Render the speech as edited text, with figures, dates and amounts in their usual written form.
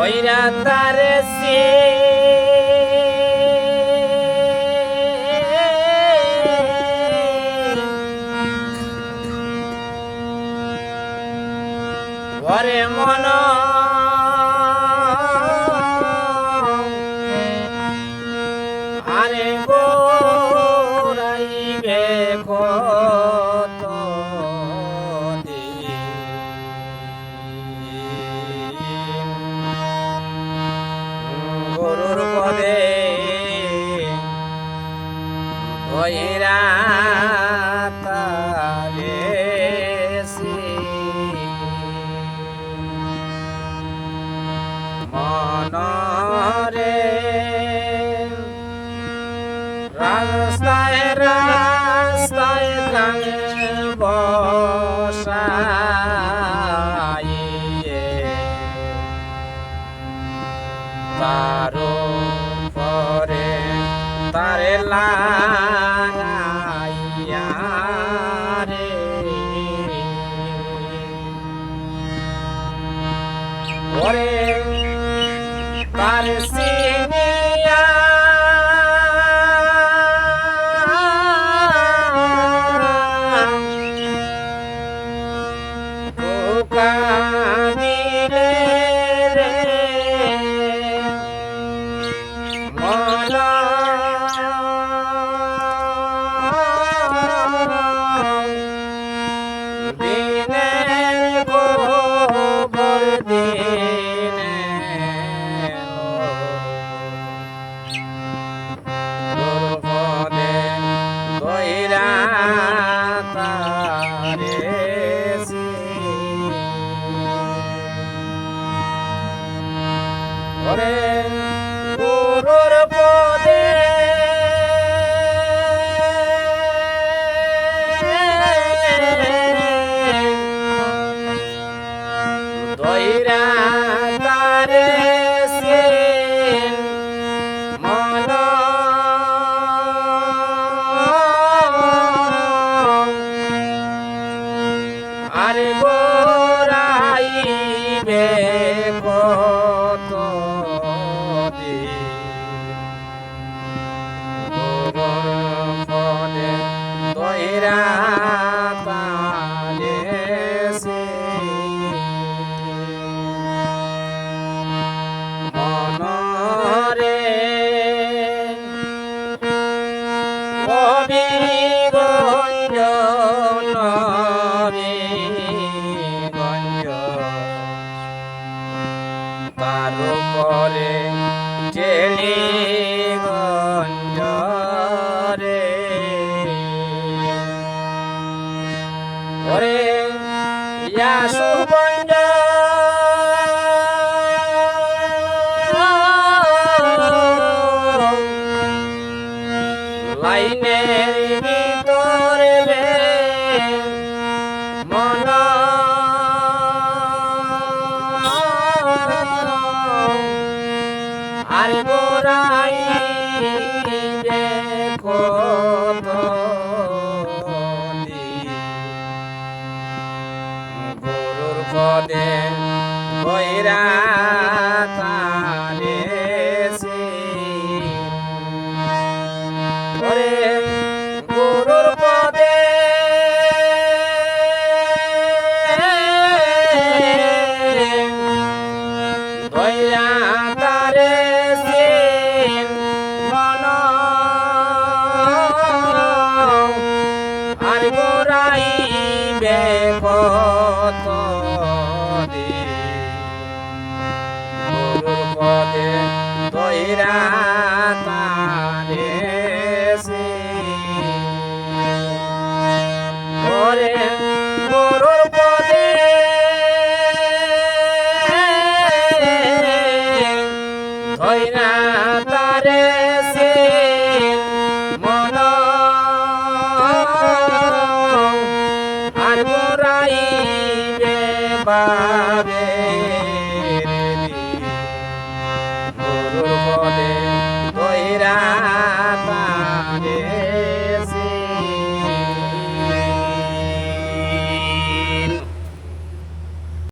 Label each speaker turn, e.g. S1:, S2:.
S1: কইরা তারে সে ওরে মন আরে গোরাইবে কত গরুর পদে ভৈরা তালে মনরে রাস্তায় রাস্তায় গান বসাইয়ে তারো পরে তারে লাগাইয়া রে ওরে তার সিনিয়া ধোকা দিলে রে মলা দিনে গোবর দিনে পদে কইরা তারে ওরে গুরুর পদে দইরা তারে সে মন আরে গোরাইবে কত পদে দইরা তালে সে মনরে হবিগঞ্জ নবীগঞ্জ তার উপরে টেলিগঞ্জ রে ওরে ইয়াসুগঞ্জ লাইনের ভিতরে রে মন আর গোরাই দেখো গরুর পদে কইরা তালে ওরে গরুর পদে কইরা তারে